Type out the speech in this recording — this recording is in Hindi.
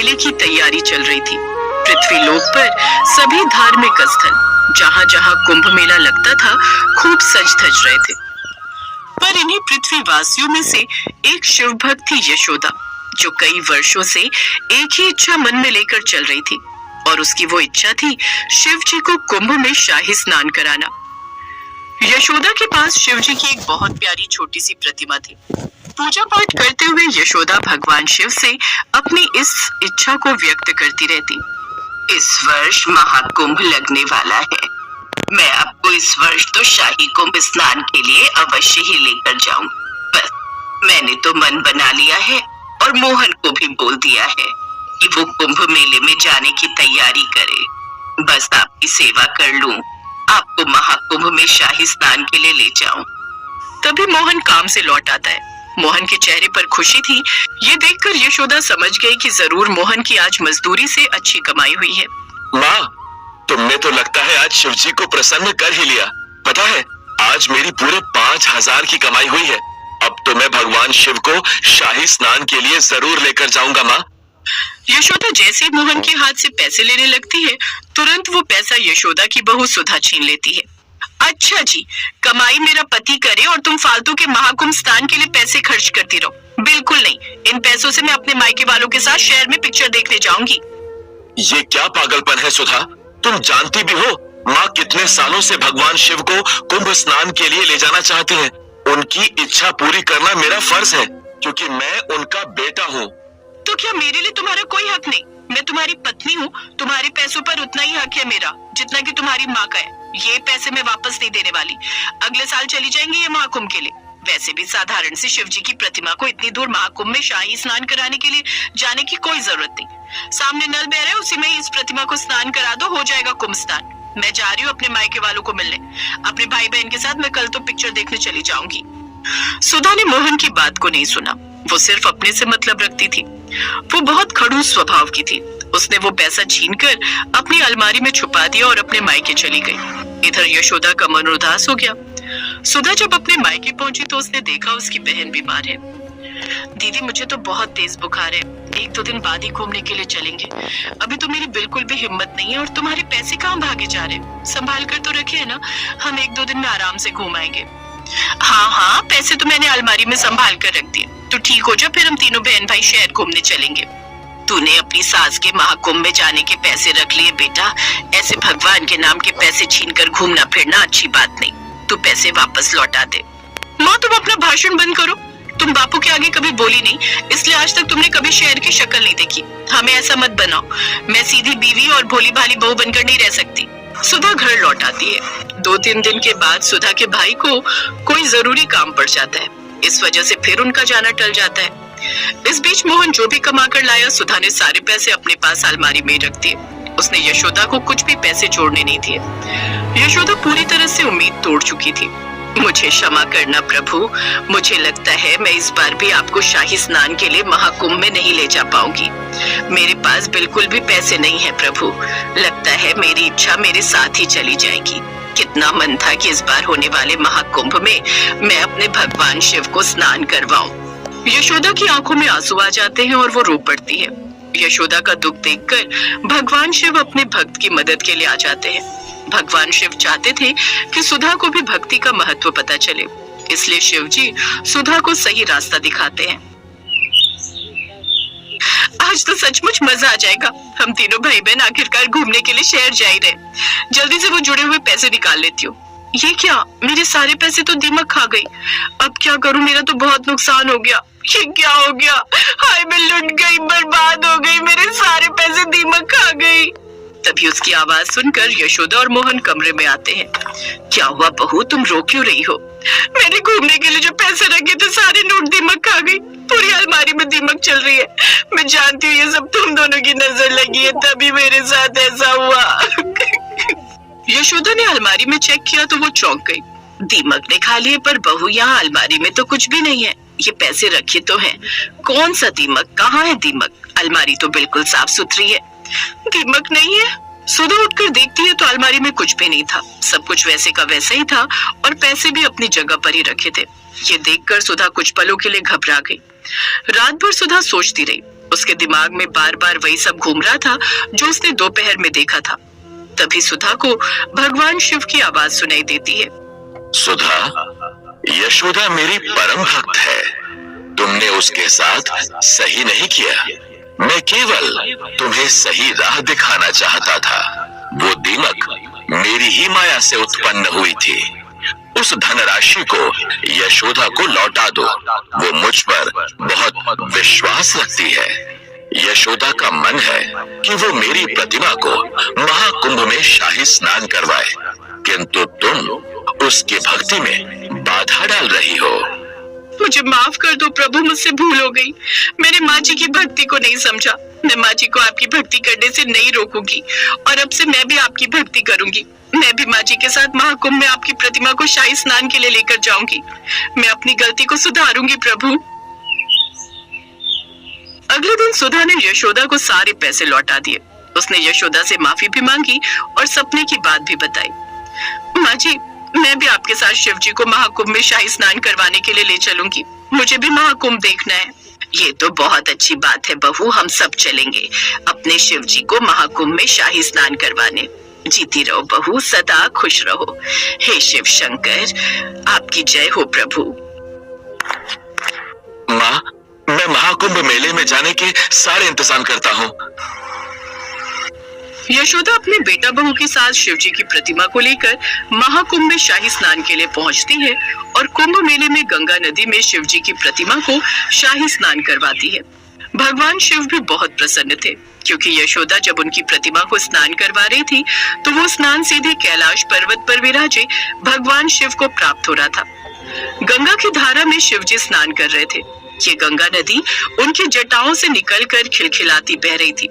मेले की तैयारी चल रही थी। पृथ्वी लोक पर सभी धार्मिक स्थल, जहाँ जहाँ कुंभ मेला लगता था, खूब सज धज रहे थे। पर इन्हीं पृथ्वीवासियों में से एक शिव भक्त थी यशोदा, जो कई वर्षों से एक ही इच्छा मन में लेकर चल रही थी, और उसकी वो इच्छा थी शिव जी को कुंभ में शाही स्नान कराना। यशोदा के पास शिव जी की एक बहुत प्यारी छोटी सी प्रतिमा थी। पूजा पाठ करते हुए यशोदा भगवान शिव से अपनी इस इच्छा को व्यक्त करती रहती। इस वर्ष महाकुंभ लगने वाला है। मैं आपको इस वर्ष तो शाही कुंभ स्नान के लिए अवश्य ही लेकर जाऊं। बस मैंने तो मन बना लिया है और मोहन को भी बोल दिया है कि वो कुंभ मेले में जाने की तैयारी करे। बस आपकी सेवा कर लूं, आपको महाकुंभ में शाही स्नान के लिए ले जाऊं। तभी मोहन काम से लौट आता है। मोहन के चेहरे पर खुशी थी। ये देखकर यशोदा समझ गई कि जरूर मोहन की आज मजदूरी से अच्छी कमाई हुई है। माँ, तुमने तो लगता है आज शिव जी को प्रसन्न कर ही लिया। पता है, आज मेरी पूरे 5,000 की कमाई हुई है। अब तो मैं भगवान शिव को शाही स्नान के लिए जरूर लेकर जाऊंगा। माँ, यशोदा जैसे ही मोहन के हाथ से पैसे लेने लगती है, तुरंत वो पैसा यशोदा की बहू सुधा छीन लेती है। अच्छा जी, कमाई मेरा पति करे और तुम फालतू के महाकुंभ स्नान के लिए पैसे खर्च करती रहो। बिल्कुल नहीं, इन पैसों से मैं अपने मायके वालों के साथ शहर में पिक्चर देखने जाऊंगी। ये क्या पागलपन है सुधा? तुम जानती भी हो माँ कितने सालों से भगवान शिव को कुंभ स्नान के लिए ले जाना चाहती हैं। उनकी इच्छा पूरी करना मेरा फर्ज है, क्योंकि मैं उनका बेटा हूँ। तो क्या मेरे लिए तुम्हारा कोई हक नहीं? मैं तुम्हारी पत्नी हूँ, तुम्हारे पैसों पर उतना ही हक है मेरा जितना कि तुम्हारी माँ का है। ये पैसे मैं वापस नहीं देने वाली। अगले साल चली जाएंगे ये महाकुंभ के लिए। वैसे भी साधारण से शिव जी की प्रतिमा को इतनी दूर महाकुंभ में शाही स्नान कराने के लिए जाने की कोई जरूरत नहीं। सामने नल बह रहा है, उसी में इस प्रतिमा को स्नान करा दो, हो जाएगा कुंभ स्नान। मैं जा रही हूँ अपने मायके वालों को मिलने। अपने भाई बहन के साथ मैं कल तो पिक्चर देखने चली जाऊंगी। सुधा ने मोहन की बात को नहीं सुना। वो सिर्फ अपने से मतलब रखती थी। वो बहुत खड़ूस स्वभाव की थी। उसने वो पैसा छीनकर अपनी अलमारी में छुपा दिया और अपने मायके चली गई। इधर यशोदा का मन उदास हो गया। सुधा जब अपने मायके पहुंची तो उसने देखा उसकी बहन बीमार है। दीदी, मुझे तो बहुत तेज बुखार है। 1-2 दिन बाद ही घूमने के लिए चलेंगे। अभी तो मेरी बिल्कुल भी हिम्मत नहीं है। और तुम्हारे पैसे कहाँ भागे जा रहे? संभाल कर तो रखे है ना, हम 1-2 दिन में आराम से घूम आएंगे। हाँ हाँ, पैसे तो मैंने अलमारी में संभाल कर रख दिए। तो ठीक हो जा, फिर हम तीनों बहन भाई शहर घूमने चलेंगे। तूने अपनी सास के महाकुंभ में जाने के पैसे रख लिए बेटा। ऐसे भगवान के नाम के पैसे छीनकर घूमना फिरना अच्छी बात नहीं। तू पैसे वापस लौटा दे। माँ, तुम अपना भाषण बंद करो। तुम बापू के आगे कभी बोली नहीं, इसलिए आज तक तुमने कभी शहर की शक्ल नहीं देखी। हमें ऐसा मत बनाओ। मैं सीधी बीवी और भोली भाली बहू बनकर नहीं रह सकती। सुधा घर लौट आती है। 2-3 दिन के बाद सुधा के भाई को कोई जरूरी काम पड़ जाता है। इस वजह से फिर उनका जाना टल जाता है। इस बीच मोहन जो भी कमा कर लाया, सुधा ने सारे पैसे अपने पास अलमारी में रख दिए। उसने यशोदा को कुछ भी पैसे छोड़ने नहीं दिए। यशोदा पूरी तरह से उम्मीद तोड़ चुकी थी। मुझे क्षमा करना प्रभु, मुझे लगता है मैं इस बार भी आपको शाही स्नान के लिए महाकुंभ में नहीं ले जा पाऊंगी। मेरे पास बिल्कुल भी पैसे नहीं है प्रभु। लगता है मेरी इच्छा मेरे साथ ही चली जाएगी। कितना मन था कि इस बार होने वाले महाकुंभ में मैं अपने भगवान शिव को स्नान करवाऊं। यशोदा की आंखों में आंसू आ जाते हैं और वो रो पड़ती है। यशोदा का दुख देखकर भगवान शिव अपने भक्त की मदद के लिए आ जाते हैं। भगवान शिव चाहते थे कि सुधा को भी भक्ति का महत्व पता चले, इसलिए शिव जी सुधा को सही रास्ता दिखाते हैं। आज तो सचमुच मजा आ जाएगा। हम तीनों भाई बहन आखिरकार घूमने के लिए शहर जा ही रहे। जल्दी से वो जुड़े हुए पैसे निकाल लेती हूँ। ये क्या, मेरे सारे पैसे तो दीमक खा गई। अब क्या करूं, मेरा तो बहुत नुकसान हो गया। ये क्या हो गया? हाय, मैं लुट गई, बर्बाद हो गई, मेरे सारे पैसे दीमक खा गई। तभी उसकी आवाज सुनकर यशोदा और मोहन कमरे में आते हैं। क्या हुआ बहू, तुम रो क्यों रही हो? मैंने घूमने के लिए जो पैसे रखे थे सारे नोट दीमक खा गई। पूरी अलमारी में दीमक चल रही है। मैं जानती हूँ ये सब तुम दोनों की नजर लगी है, तभी मेरे साथ ऐसा हुआ। यशोदा ने अलमारी में चेक किया तो वो चौंक गई। दीमक ने खा लिए, पर बहू यहाँ अलमारी में तो कुछ भी नहीं है। ये पैसे रखे तो हैं। कौन सा दीमक? कहाँ है दीमक? अलमारी तो बिल्कुल साफ सुथरी है। दीमक नहीं है। सुधा उठकर देखती है तो अलमारी में कुछ भी नहीं था। सब कुछ वैसे का वैसा ही था और पैसे भी अपनी जगह पर ही रखे थे। ये देखकर सुधा कुछ पलों के लिए घबरा गई। रात भर सुधा सोचती रही। उसके दिमाग में बार बार वही सब घूम रहा था जो उसने दोपहर में देखा था। तभी सुधा को भगवान शिव की आवाज सुनाई देती है। सुधा, यशोदा मेरी परम भक्त है। तुमने उसके साथ सही नहीं किया। मैं केवल तुम्हें सही राह दिखाना चाहता था। वो दीमक मेरी ही माया से उत्पन्न हुई थी। उस धनराशि को यशोदा को लौटा दो। वो मुझ पर बहुत विश्वास रखती है। यशोदा का मन है कि वो मेरी प्रतिमा को महाकुंभ में शाही स्नान करवाए, किंतु तुम उसकी भक्ति में बाधा डाल रही हो। मुझे माफ कर दो प्रभु, मुझसे भूल हो गई। मैंने माँ जी की भक्ति को नहीं समझा। मैं माँ जी को आपकी भक्ति करने से नहीं रोकूंगी और अब से मैं भी आपकी भक्ति करूंगी। मैं भी माँ जी के साथ महाकुंभ में आपकी प्रतिमा को शाही स्नान के लिए लेकर जाऊंगी। मैं अपनी गलती को सुधारूंगी प्रभु। अगले दिन सुधा ने यशोदा को सारे पैसे लौटा दिए। उसने यशोदा से माफी भी मांगी और सपने की बात भी बताई। माँ जी, मैं भी आपके साथ शिव जी को महाकुंभ में शाही स्नान करवाने के लिए ले चलूंगी। मुझे भी महाकुंभ देखना है। ये तो बहुत अच्छी बात है बहू, हम सब चलेंगे अपने शिव जी को महाकुंभ में शाही स्नान करवाने। जीती रहो बहू, सदा खुश रहो। हे शिव शंकर, आपकी जय हो प्रभु। माँ, मैं महाकुंभ मेले में जाने के सारे इंतजाम करता हूँ। यशोदा अपने बेटा बहू के साथ शिव जी की प्रतिमा को लेकर महाकुंभ में शाही स्नान के लिए पहुंचती है और कुंभ मेले में गंगा नदी में शिव जी की प्रतिमा को शाही स्नान करवाती है। भगवान शिव भी बहुत प्रसन्न थे, क्योंकि यशोदा जब उनकी प्रतिमा को स्नान करवा रही थी तो वो स्नान सीधे कैलाश पर्वत पर विराजे भगवान शिव को प्राप्त हो रहा था। गंगा की धारा में शिव जी स्नान कर रहे थे। ये गंगा नदी उनकी जटाओं से निकलकर खिलखिलाती बह रही थी।